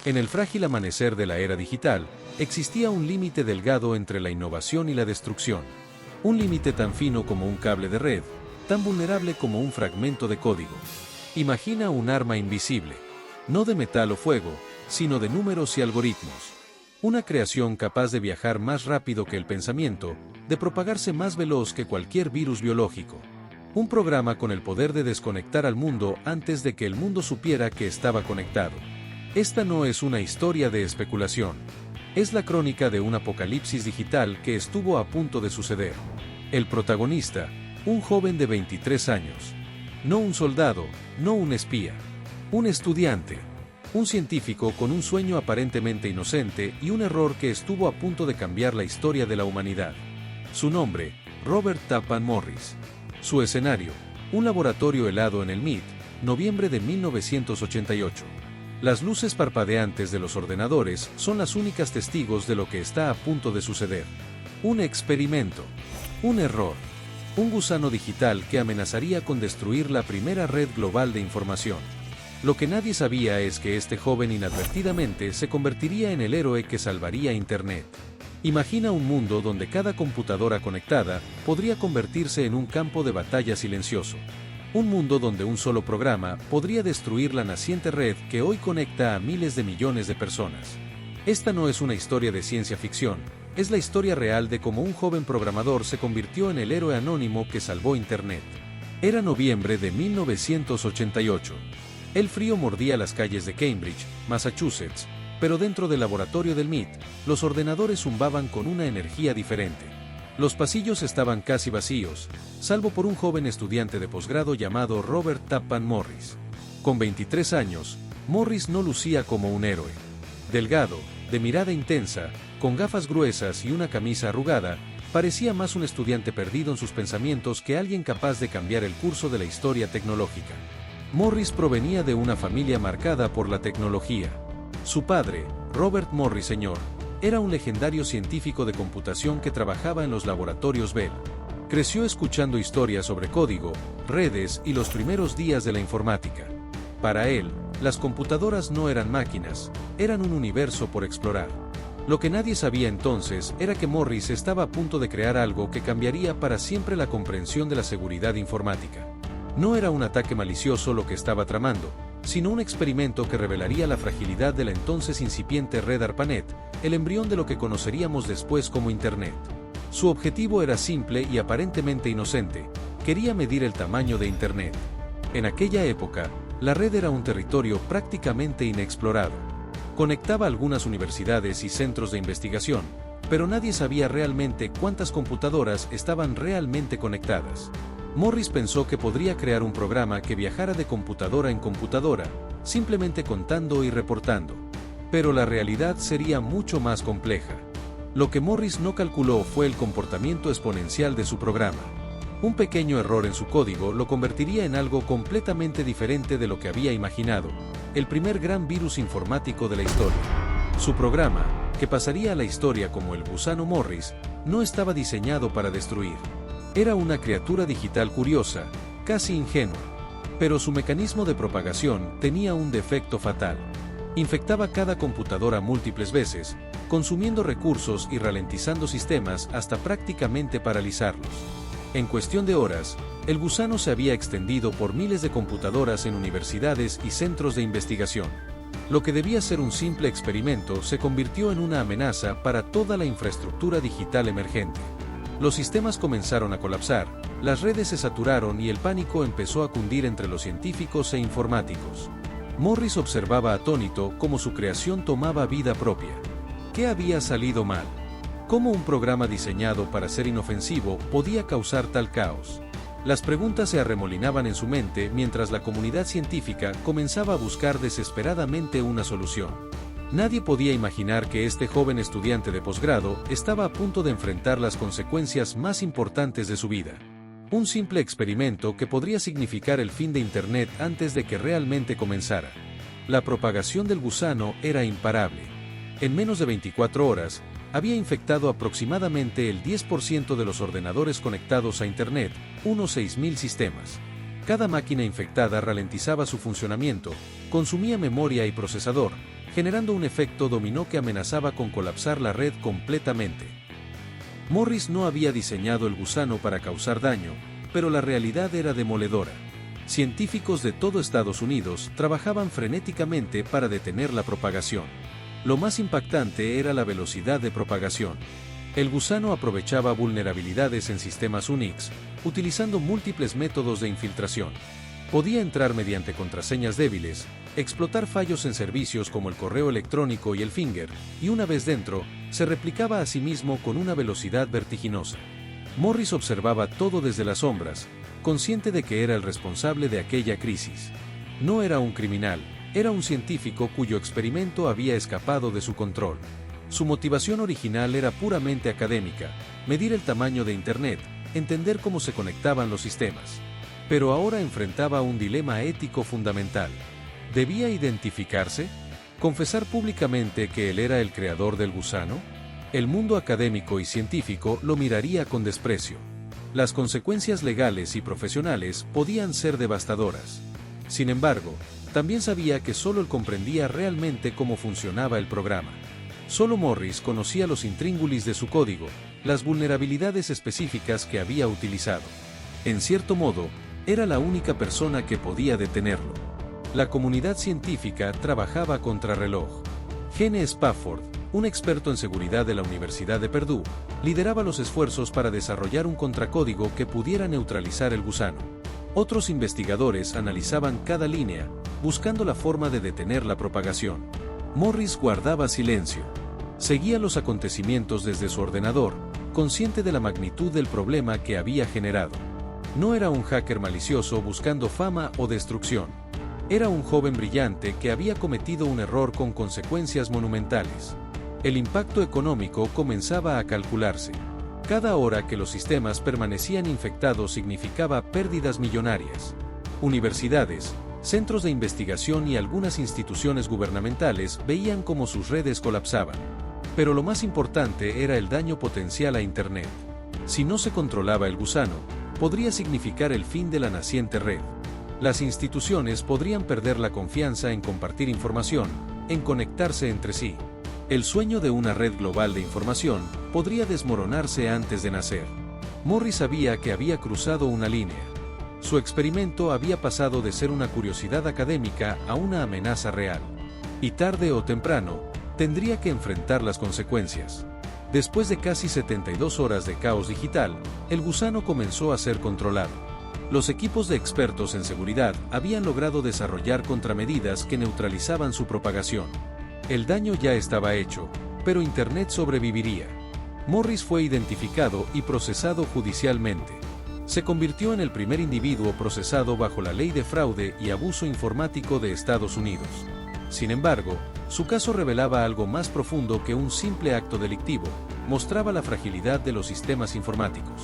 En el frágil amanecer de la era digital, existía un límite delgado entre la innovación y la destrucción. Un límite tan fino como un cable de red, tan vulnerable como un fragmento de código. Imagina un arma invisible, no de metal o fuego, sino de números y algoritmos. Una creación capaz de viajar más rápido que el pensamiento, de propagarse más veloz que cualquier virus biológico. Un programa con el poder de desconectar al mundo antes de que el mundo supiera que estaba conectado. Esta no es una historia de especulación. Es la crónica de un apocalipsis digital que estuvo a punto de suceder. El protagonista, un joven de 23 años. No un soldado, no un espía. Un estudiante. Un científico con un sueño aparentemente inocente y un error que estuvo a punto de cambiar la historia de la humanidad. Su nombre, Robert Tappan Morris. Su escenario, un laboratorio helado en el MIT, noviembre de 1988. Las luces parpadeantes de los ordenadores son las únicas testigos de lo que está a punto de suceder. Un experimento. Un error. Un gusano digital que amenazaría con destruir la primera red global de información. Lo que nadie sabía es que este joven inadvertidamente se convertiría en el héroe que salvaría Internet. Imagina un mundo donde cada computadora conectada podría convertirse en un campo de batalla silencioso. Un mundo donde un solo programa podría destruir la naciente red que hoy conecta a miles de millones de personas. Esta no es una historia de ciencia ficción, es la historia real de cómo un joven programador se convirtió en el héroe anónimo que salvó Internet. Era noviembre de 1988. El frío mordía las calles de Cambridge, Massachusetts, pero dentro del laboratorio del MIT, los ordenadores zumbaban con una energía diferente. Los pasillos estaban casi vacíos, salvo por un joven estudiante de posgrado llamado Robert Tappan Morris. Con 23 años, Morris no lucía como un héroe. Delgado, de mirada intensa, con gafas gruesas y una camisa arrugada, parecía más un estudiante perdido en sus pensamientos que alguien capaz de cambiar el curso de la historia tecnológica. Morris provenía de una familia marcada por la tecnología. Su padre, Robert Morris Sr., era un legendario científico de computación que trabajaba en los laboratorios Bell. Creció escuchando historias sobre código, redes y los primeros días de la informática. Para él, las computadoras no eran máquinas, eran un universo por explorar. Lo que nadie sabía entonces era que Morris estaba a punto de crear algo que cambiaría para siempre la comprensión de la seguridad informática. No era un ataque malicioso lo que estaba tramando, sino un experimento que revelaría la fragilidad de la entonces incipiente red ARPANET, el embrión de lo que conoceríamos después como Internet. Su objetivo era simple y aparentemente inocente: quería medir el tamaño de Internet. En aquella época, la red era un territorio prácticamente inexplorado. Conectaba algunas universidades y centros de investigación, pero nadie sabía realmente cuántas computadoras estaban realmente conectadas. Morris pensó que podría crear un programa que viajara de computadora en computadora, simplemente contando y reportando. Pero la realidad sería mucho más compleja. Lo que Morris no calculó fue el comportamiento exponencial de su programa. Un pequeño error en su código lo convertiría en algo completamente diferente de lo que había imaginado, el primer gran virus informático de la historia. Su programa, que pasaría a la historia como el gusano Morris, no estaba diseñado para destruir. Era una criatura digital curiosa, casi ingenua. Pero su mecanismo de propagación tenía un defecto fatal. Infectaba cada computadora múltiples veces, consumiendo recursos y ralentizando sistemas hasta prácticamente paralizarlos. En cuestión de horas, el gusano se había extendido por miles de computadoras en universidades y centros de investigación. Lo que debía ser un simple experimento se convirtió en una amenaza para toda la infraestructura digital emergente. Los sistemas comenzaron a colapsar, las redes se saturaron y el pánico empezó a cundir entre los científicos e informáticos. Morris observaba atónito cómo su creación tomaba vida propia. ¿Qué había salido mal? ¿Cómo un programa diseñado para ser inofensivo podía causar tal caos? Las preguntas se arremolinaban en su mente mientras la comunidad científica comenzaba a buscar desesperadamente una solución. Nadie podía imaginar que este joven estudiante de posgrado estaba a punto de enfrentar las consecuencias más importantes de su vida. Un simple experimento que podría significar el fin de Internet antes de que realmente comenzara. La propagación del gusano era imparable. En menos de 24 horas, había infectado aproximadamente el 10% de los ordenadores conectados a Internet, unos 6.000 sistemas. Cada máquina infectada ralentizaba su funcionamiento, consumía memoria y procesador, generando un efecto dominó que amenazaba con colapsar la red completamente. Morris no había diseñado el gusano para causar daño, pero la realidad era demoledora. Científicos de todo Estados Unidos trabajaban frenéticamente para detener la propagación. Lo más impactante era la velocidad de propagación. El gusano aprovechaba vulnerabilidades en sistemas Unix, utilizando múltiples métodos de infiltración. Podía entrar mediante contraseñas débiles, explotar fallos en servicios como el correo electrónico y el Finger, y una vez dentro, se replicaba a sí mismo con una velocidad vertiginosa. Morris observaba todo desde las sombras, consciente de que era el responsable de aquella crisis. No era un criminal, era un científico cuyo experimento había escapado de su control. Su motivación original era puramente académica, medir el tamaño de Internet, entender cómo se conectaban los sistemas. Pero ahora enfrentaba un dilema ético fundamental. ¿Debía identificarse? ¿Confesar públicamente que él era el creador del gusano? El mundo académico y científico lo miraría con desprecio. Las consecuencias legales y profesionales podían ser devastadoras. Sin embargo, también sabía que solo él comprendía realmente cómo funcionaba el programa. Solo Morris conocía los intríngulis de su código, las vulnerabilidades específicas que había utilizado. En cierto modo, era la única persona que podía detenerlo. La comunidad científica trabajaba a contrarreloj. Gene Spafford, un experto en seguridad de la Universidad de Purdue, lideraba los esfuerzos para desarrollar un contracódigo que pudiera neutralizar el gusano. Otros investigadores analizaban cada línea, buscando la forma de detener la propagación. Morris guardaba silencio. Seguía los acontecimientos desde su ordenador, consciente de la magnitud del problema que había generado. No era un hacker malicioso buscando fama o destrucción. Era un joven brillante que había cometido un error con consecuencias monumentales. El impacto económico comenzaba a calcularse. Cada hora que los sistemas permanecían infectados significaba pérdidas millonarias. Universidades, centros de investigación y algunas instituciones gubernamentales veían cómo sus redes colapsaban. Pero lo más importante era el daño potencial a Internet. Si no se controlaba el gusano, podría significar el fin de la naciente red. Las instituciones podrían perder la confianza en compartir información, en conectarse entre sí. El sueño de una red global de información podría desmoronarse antes de nacer. Morris sabía que había cruzado una línea. Su experimento había pasado de ser una curiosidad académica a una amenaza real. Y tarde o temprano, tendría que enfrentar las consecuencias. Después de casi 72 horas de caos digital, el gusano comenzó a ser controlado. Los equipos de expertos en seguridad habían logrado desarrollar contramedidas que neutralizaban su propagación. El daño ya estaba hecho, pero Internet sobreviviría. Morris fue identificado y procesado judicialmente. Se convirtió en el primer individuo procesado bajo la Ley de Fraude y Abuso Informático de Estados Unidos. Sin embargo, su caso revelaba algo más profundo que un simple acto delictivo, mostraba la fragilidad de los sistemas informáticos.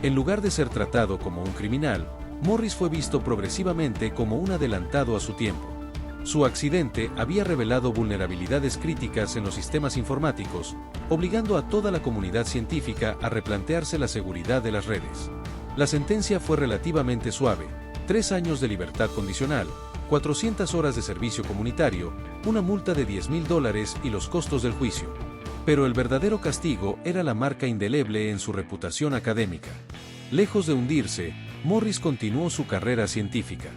En lugar de ser tratado como un criminal, Morris fue visto progresivamente como un adelantado a su tiempo. Su accidente había revelado vulnerabilidades críticas en los sistemas informáticos, obligando a toda la comunidad científica a replantearse la seguridad de las redes. La sentencia fue relativamente suave: 3 años de libertad condicional, 400 horas de servicio comunitario, una multa de $10,000 y los costos del juicio. Pero el verdadero castigo era la marca indeleble en su reputación académica. Lejos de hundirse, Morris continuó su carrera científica.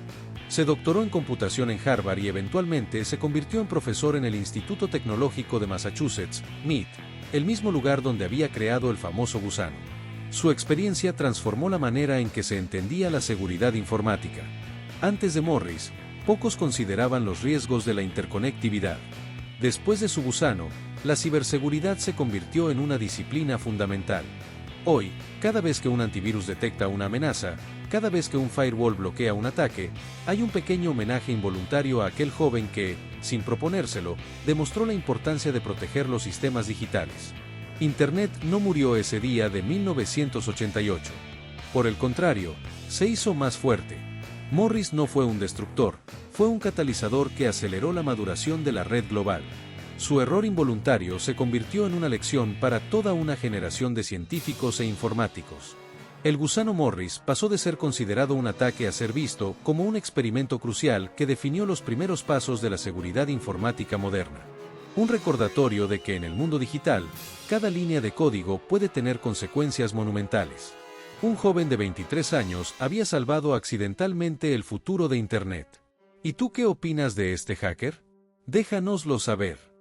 Se doctoró en computación en Harvard y eventualmente se convirtió en profesor en el Instituto Tecnológico de Massachusetts, MIT, el mismo lugar donde había creado el famoso gusano. Su experiencia transformó la manera en que se entendía la seguridad informática. Antes de Morris, pocos consideraban los riesgos de la interconectividad. Después de su gusano, la ciberseguridad se convirtió en una disciplina fundamental. Hoy, cada vez que un antivirus detecta una amenaza, cada vez que un firewall bloquea un ataque, hay un pequeño homenaje involuntario a aquel joven que, sin proponérselo, demostró la importancia de proteger los sistemas digitales. Internet no murió ese día de 1988. Por el contrario, se hizo más fuerte. Morris no fue un destructor, fue un catalizador que aceleró la maduración de la red global. Su error involuntario se convirtió en una lección para toda una generación de científicos e informáticos. El gusano Morris pasó de ser considerado un ataque a ser visto como un experimento crucial que definió los primeros pasos de la seguridad informática moderna. Un recordatorio de que en el mundo digital, cada línea de código puede tener consecuencias monumentales. Un joven de 23 años había salvado accidentalmente el futuro de Internet. ¿Y tú qué opinas de este hacker? Déjanoslo saber.